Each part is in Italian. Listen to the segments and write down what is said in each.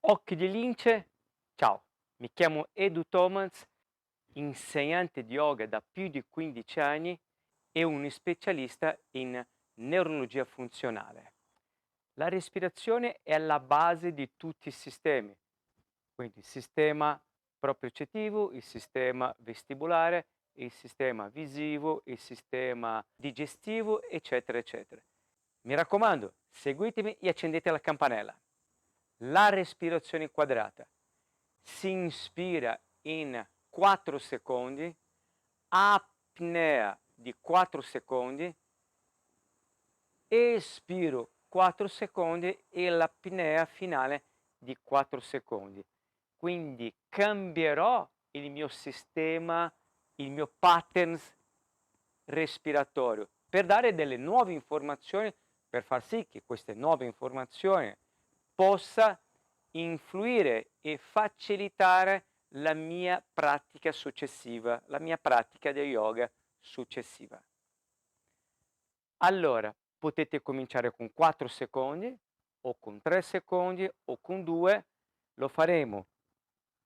Occhi di lince, ciao, mi chiamo Edu Thomas, insegnante di yoga da più di 15 anni e un specialista in neurologia funzionale. La respirazione è alla base di tutti i sistemi, quindi il sistema propriocettivo, il sistema vestibolare, il sistema visivo, il sistema digestivo, eccetera, eccetera. Mi raccomando, seguitemi e accendete la campanella. La respirazione quadrata. Si inspira in 4 secondi, apnea di 4 secondi, espiro 4 secondi e l'apnea finale di 4 secondi. Quindi cambierò il mio sistema, il mio patterns respiratorio per dare delle nuove informazioni, per far sì che queste nuove informazioni possa influire e facilitare la mia pratica successiva, la mia pratica di yoga successiva. Allora, potete cominciare con 4 secondi o con 3 secondi o con 2, lo faremo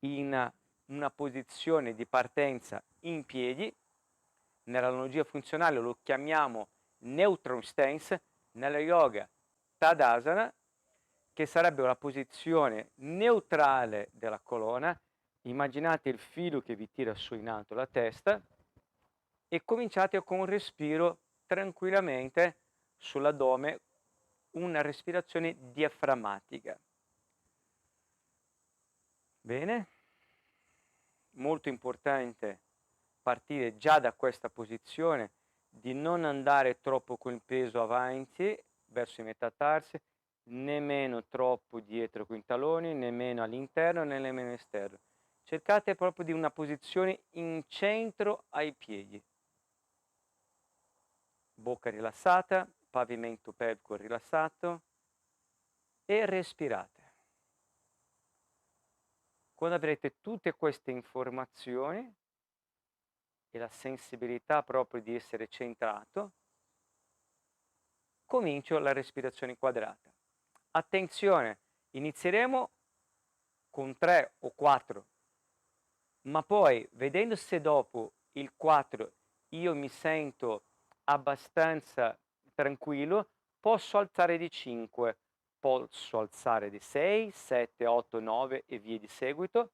in una posizione di partenza in piedi, nell'analogia funzionale lo chiamiamo neutron stance, nella yoga Tadasana, che sarebbe una posizione neutrale della colonna. Immaginate il filo che vi tira su in alto la testa e cominciate con un respiro tranquillamente sull'addome, una respirazione diaframmatica. Bene? Molto importante partire già da questa posizione, di non andare troppo con il peso avanti verso i metatarsi, nemmeno troppo dietro con i taloni, nemmeno all'interno né nemmeno esterno. Cercate proprio di una posizione in centro ai piedi. Bocca rilassata, pavimento pelvico rilassato e respirate. Quando avrete tutte queste informazioni e la sensibilità proprio di essere centrato, comincio la respirazione quadrata. Attenzione, inizieremo con 3 o 4, ma poi vedendo se dopo il 4 io mi sento abbastanza tranquillo, posso alzare di 5, posso alzare di 6, 7, 8, 9 e via di seguito.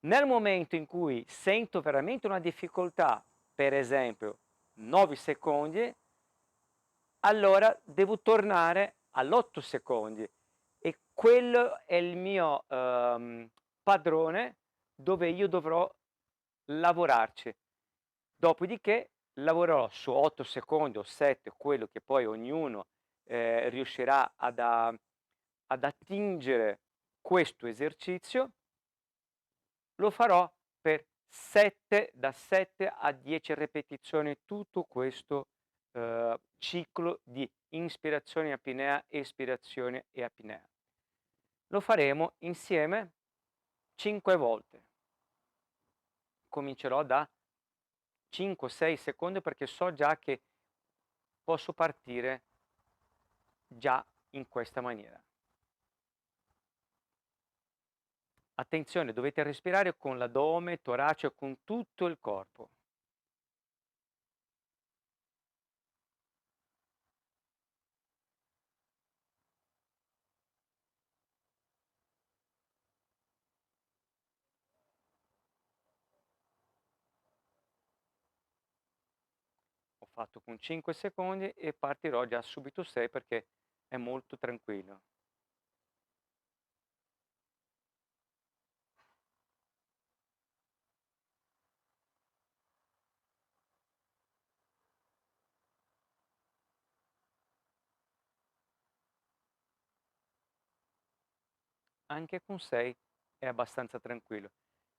Nel momento in cui sento veramente una difficoltà, per esempio 9 secondi, allora devo tornare all'8 secondi e quello è il mio padrone dove io dovrò lavorarci. Dopodiché lavorerò su 8 secondi o 7, quello che poi ognuno riuscirà ad attingere questo esercizio, lo farò per 7, da 7 a 10 ripetizioni, tutto questo ciclo di inspirazione apnea, espirazione e apnea. Lo faremo insieme 5 volte. Comincerò da 5, 6 secondi perché so già che posso partire già in questa maniera. Attenzione, dovete respirare con l'addome, torace, con tutto il corpo. Ho fatto con 5 secondi e partirò già subito 6 perché è molto tranquillo. Anche con 6 è abbastanza tranquillo.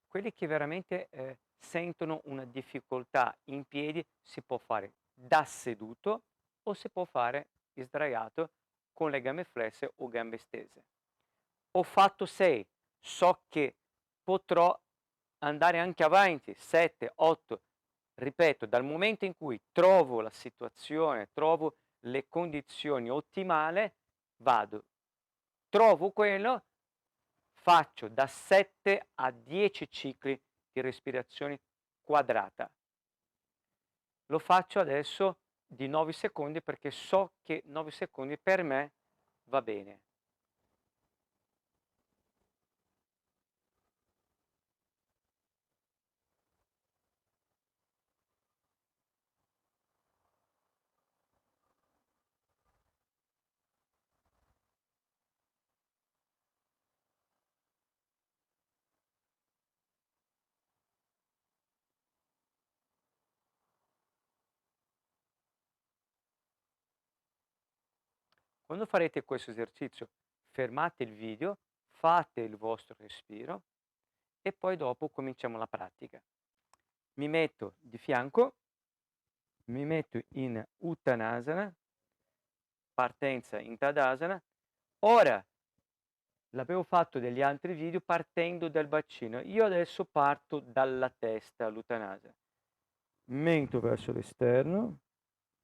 Quelli che veramente, sentono una difficoltà in piedi, si può fare da seduto o si può fare sdraiato con le gambe flesse o gambe stese. Ho fatto 6, so che potrò andare anche avanti, 7, 8. Ripeto, dal momento in cui trovo la situazione, trovo le condizioni ottimale, vado, trovo quello, faccio da 7 a 10 cicli di respirazione quadrata. Lo faccio adesso di 9 secondi perché so che 9 secondi per me va bene. Quando farete questo esercizio, fermate il video, fate il vostro respiro e poi dopo cominciamo la pratica. Mi metto di fianco, mi metto in Uttanasana, partenza in Tadasana. Ora l'avevo fatto degli altri video partendo dal bacino. Io adesso parto dalla testa, l'Uttanasana. Mento verso l'esterno,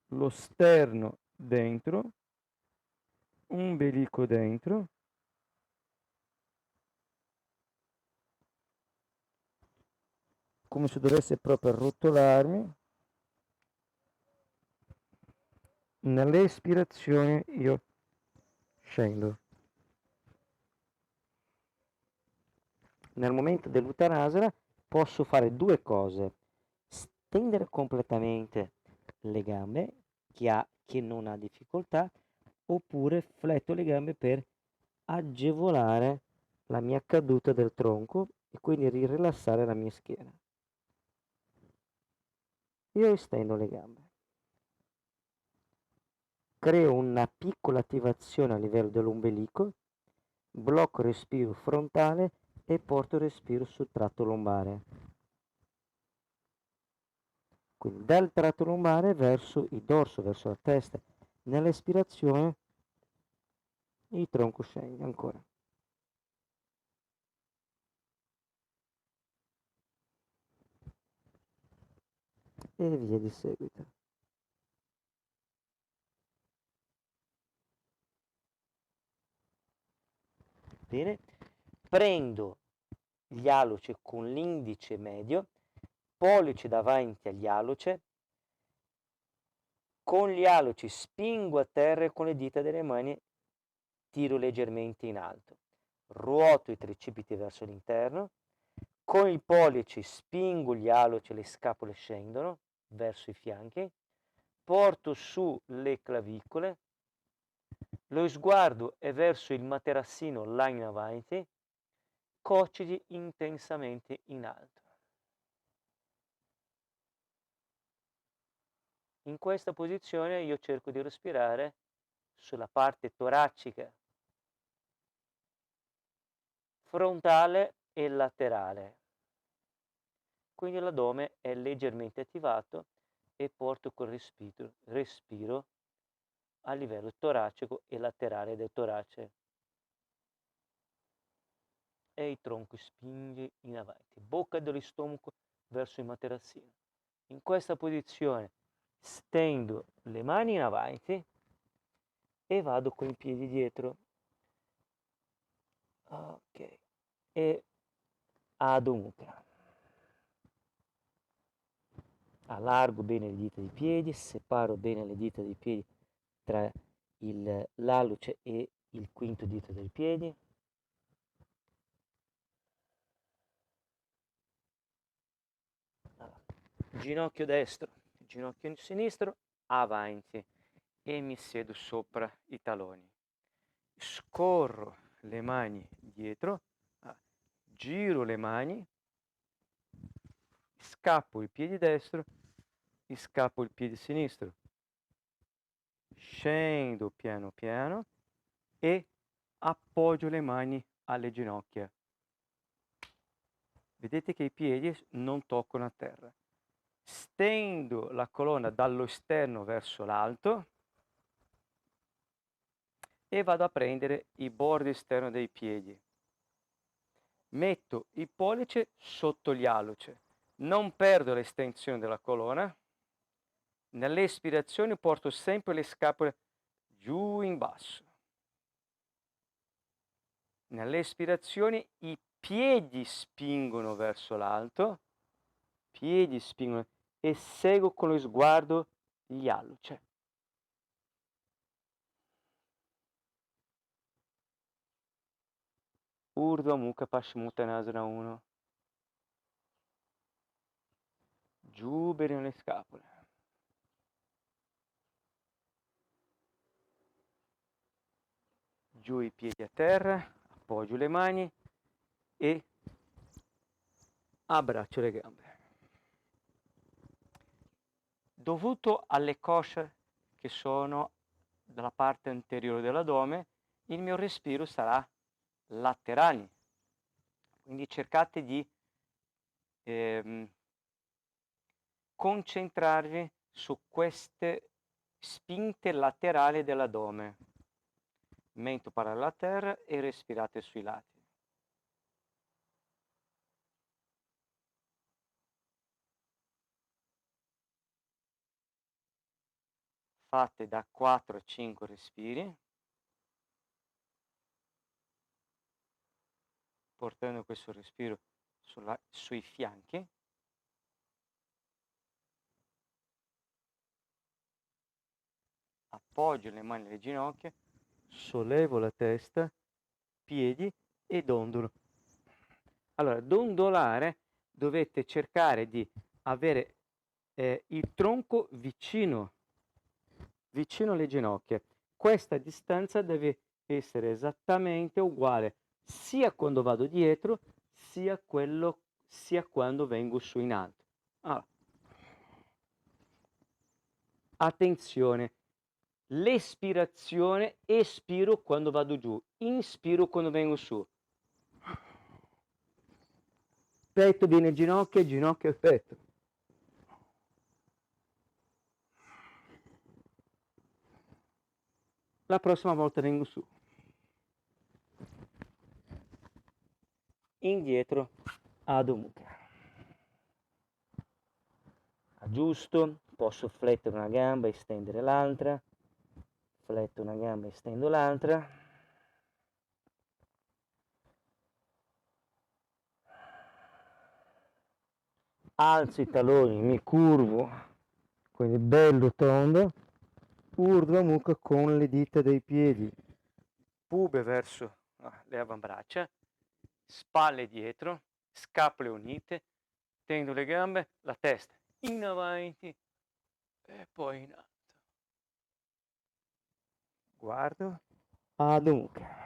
lo sterno dentro, ombelico dentro, come se dovesse proprio arrotolarmi. Nell'espirazione io scendo. Nel momento dell'Uttanasana posso fare due cose: stendere completamente le gambe, chi non ha difficoltà, oppure fletto le gambe per agevolare la mia caduta del tronco e quindi rilassare la mia schiena. Io estendo le gambe. Creo una piccola attivazione a livello dell'ombelico, blocco il respiro frontale e porto il respiro sul tratto lombare. Quindi dal tratto lombare verso il dorso, verso la testa. Nell'espirazione il tronco scende ancora. E via di seguito. Bene, prendo gli alluci con l'indice medio, pollice davanti agli alluci, con gli alluci spingo a terra e con le dita delle mani tiro leggermente in alto, ruoto i tricipiti verso l'interno, con il pollice spingo gli alluci e le scapole scendono verso i fianchi, porto su le clavicole, lo sguardo è verso il materassino là in avanti, coccigi intensamente in alto. In questa posizione io cerco di respirare sulla parte toracica, frontale e laterale. Quindi l'addome è leggermente attivato e porto quel respiro a livello toracico e laterale del torace. E il tronco spinge in avanti, bocca dello stomaco verso il materassino. In questa posizione stendo le mani in avanti e vado con i piedi dietro. Ok. E Adho Mukha. Allargo bene le dita dei piedi, separo bene le dita dei piedi tra l'alluce e il quinto dito dei piedi. Allora, ginocchio destro, ginocchio sinistro, avanti e mi siedo sopra i taloni. Scorro le mani dietro, giro le mani, scappo il piede destro, scappo il piede sinistro. Scendo piano piano e appoggio le mani alle ginocchia. Vedete che i piedi non toccano a terra. Stendo la colonna dallo esterno verso l'alto e vado a prendere i bordi esterni dei piedi. Metto il pollice sotto gli alluci. Non perdo l'estensione della colonna. Nell'espirazione porto sempre le scapole giù in basso. Nell'espirazione i piedi spingono verso l'alto, piedi spingono e seguo con lo sguardo gli alluce. Urdhva Mukha Paschimottanasana 1. Giù bene le scapole. Giù i piedi a terra, appoggio le mani e abbraccio le gambe. Dovuto alle cosce che sono dalla parte anteriore dell'addome, il mio respiro sarà laterale. Quindi cercate di concentrarvi su queste spinte laterali dell'addome. Mento parallelo a terra e respirate sui lati. Fate da 4 a 5 respiri, portando questo respiro sui fianchi. Appoggio le mani alle ginocchia, sollevo la testa, piedi e dondolo. Allora, dondolare dovete cercare di avere il tronco vicino alle ginocchia. Questa distanza deve essere esattamente uguale sia quando vado dietro sia quando vengo su in alto. Allora, attenzione, l'espirazione, espiro quando vado giù, inspiro quando vengo su. Petto bene ginocchia, ginocchia e petto. La prossima volta vengo su. Indietro, Adho Mukha. Aggiusto, posso flettere una gamba e stendere l'altra, fletto una gamba e stendo l'altra. Alzo i taloni, mi curvo, quindi bello tondo, Urdhva Mukha con le dita dei piedi, pube verso le avambraccia, spalle dietro, scapole unite, tendo le gambe, la testa in avanti e poi in alto. Guardo, Adho Mukha.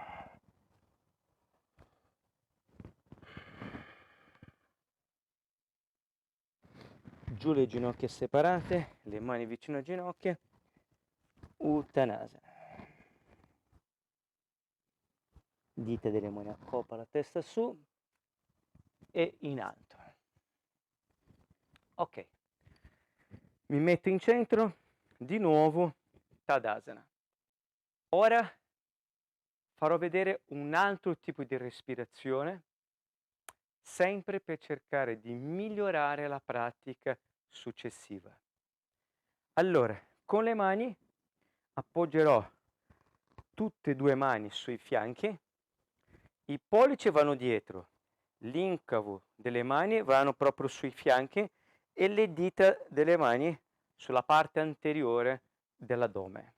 Giù le ginocchia separate, le mani vicino a ginocchia, Uttanasana. Dita delle mani a coppa, la testa su e in alto. Ok, mi metto in centro, di nuovo Tadasana. Ora farò vedere un altro tipo di respirazione, sempre per cercare di migliorare la pratica successiva. Allora, con le mani appoggerò tutte e due mani sui fianchi, i pollici vanno dietro, l'incavo delle mani vanno proprio sui fianchi e le dita delle mani sulla parte anteriore dell'addome.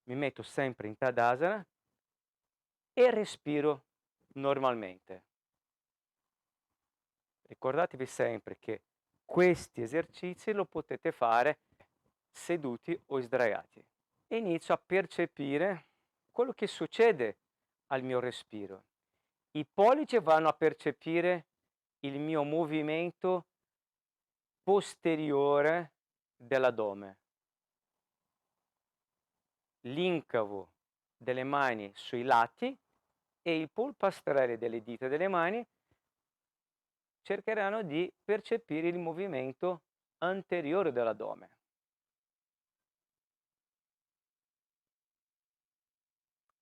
Mi metto sempre in Tadasana e respiro normalmente. Ricordatevi sempre che questi esercizi lo potete fare seduti o sdraiati. E inizio a percepire quello che succede al mio respiro. I pollici vanno a percepire il mio movimento posteriore dell'addome. L'incavo delle mani sui lati e il polpastrello delle dita delle mani cercheranno di percepire il movimento anteriore dell'addome.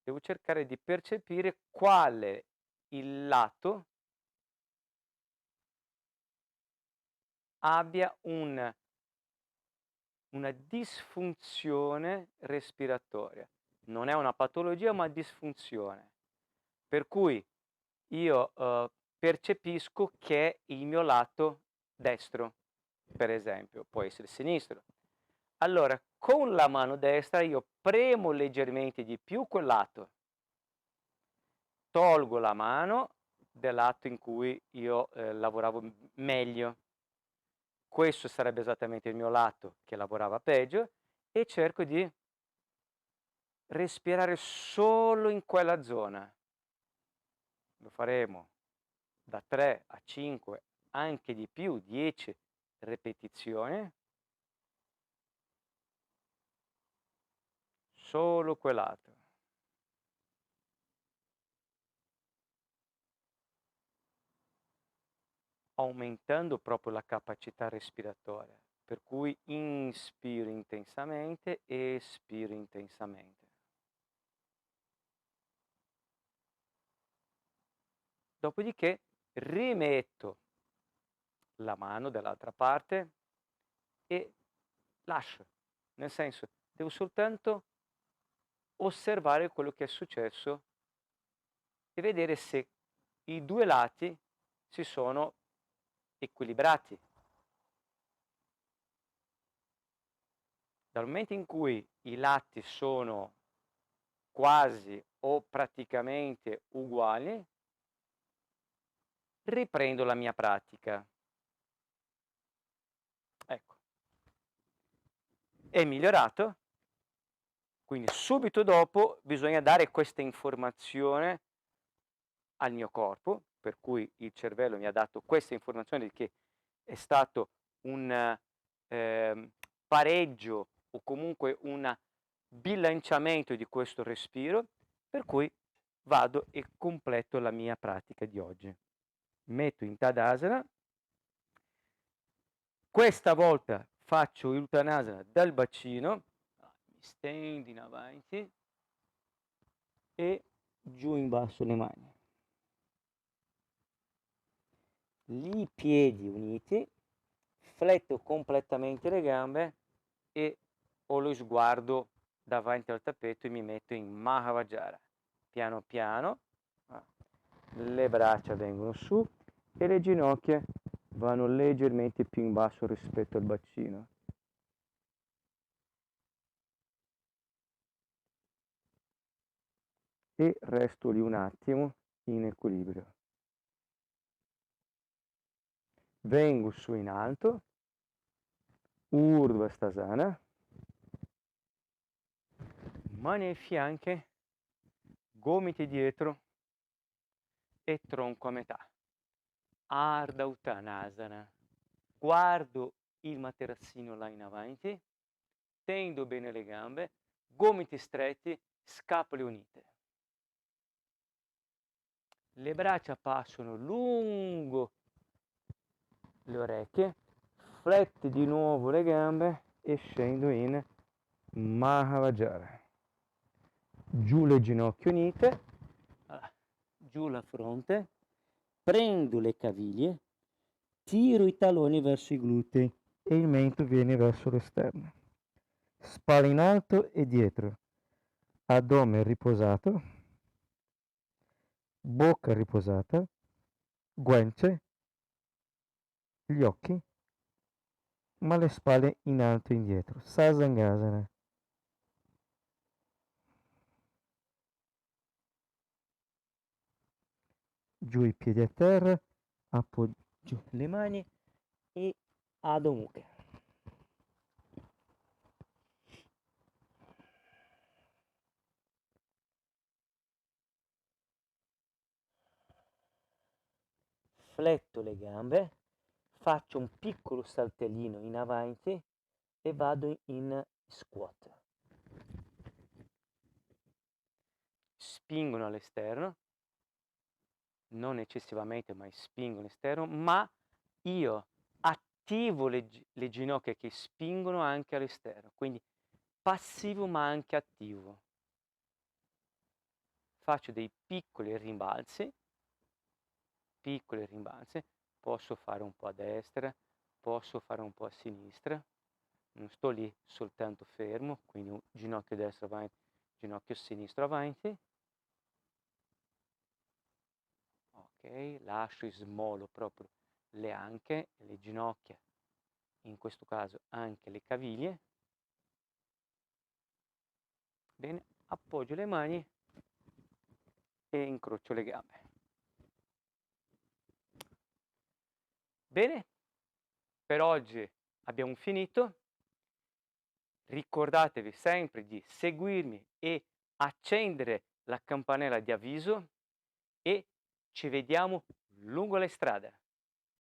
Devo cercare di percepire quale il lato abbia una disfunzione respiratoria. Non è una patologia, ma disfunzione. per cui io percepisco che è il mio lato destro, per esempio, può essere sinistro. Allora, con la mano destra io premo leggermente di più quel lato, tolgo la mano del lato in cui io lavoravo meglio. Questo sarebbe esattamente il mio lato che lavorava peggio e cerco di respirare solo in quella zona. Lo faremo da 3 a 5, anche di più, 10 ripetizioni. Solo quel lato. Aumentando proprio la capacità respiratoria, per cui inspiro intensamente, espiro intensamente. Dopodiché rimetto la mano dall'altra parte e lascio, nel senso, devo soltanto osservare quello che è successo e vedere se i due lati si sono equilibrati. Dal momento in cui i lati sono quasi o praticamente uguali, riprendo la mia pratica. Ecco. È migliorato, quindi subito dopo bisogna dare questa informazione al mio corpo, per cui il cervello mi ha dato questa informazione che è stato un pareggio o comunque un bilanciamento di questo respiro, per cui vado e completo la mia pratica di oggi. Metto in Tadasana, questa volta faccio il Uttanasana dal bacino, mi stendo in avanti e giù in basso le mani. I piedi uniti, fletto completamente le gambe e ho lo sguardo davanti al tappeto e mi metto in Mahavajra. Piano piano, le braccia vengono su e le ginocchia vanno leggermente più in basso rispetto al bacino. E resto lì un attimo in equilibrio. Vengo su in alto, Urdhva Stasana, mani ai fianchi, gomiti dietro e tronco a metà. Ardha Uttanasana. Guardo il materassino là in avanti, tendo bene le gambe, gomiti stretti, scapole unite. Le braccia passano lungo le orecchie, fletti di nuovo le gambe e scendo in Mahavajra. Giù le ginocchia unite, giù la fronte, prendo le caviglie, tiro i talloni verso i glutei e il mento viene verso l'esterno. Spalla in alto e dietro, addome riposato, bocca riposata, guance, gli occhi, ma le spalle in alto e indietro. Sasangasana. Giù i piedi a terra, appoggio le mani e Adho Mukha. Fletto le gambe, faccio un piccolo saltellino in avanti e vado in squat. Spingono all'esterno, non eccessivamente, ma spingo all'esterno, ma io attivo le ginocchia che spingono anche all'esterno, quindi passivo ma anche attivo. Faccio dei piccoli rimbalzi, posso fare un po' a destra, posso fare un po' a sinistra, non sto lì soltanto fermo, quindi un ginocchio destro avanti, ginocchio sinistro avanti. ok? Lascio e smolo proprio le anche, le ginocchia, in questo caso anche le caviglie. Bene, appoggio le mani e incrocio le gambe. Bene, per oggi abbiamo finito. Ricordatevi sempre di seguirmi e accendere la campanella di avviso e ci vediamo lungo le strade.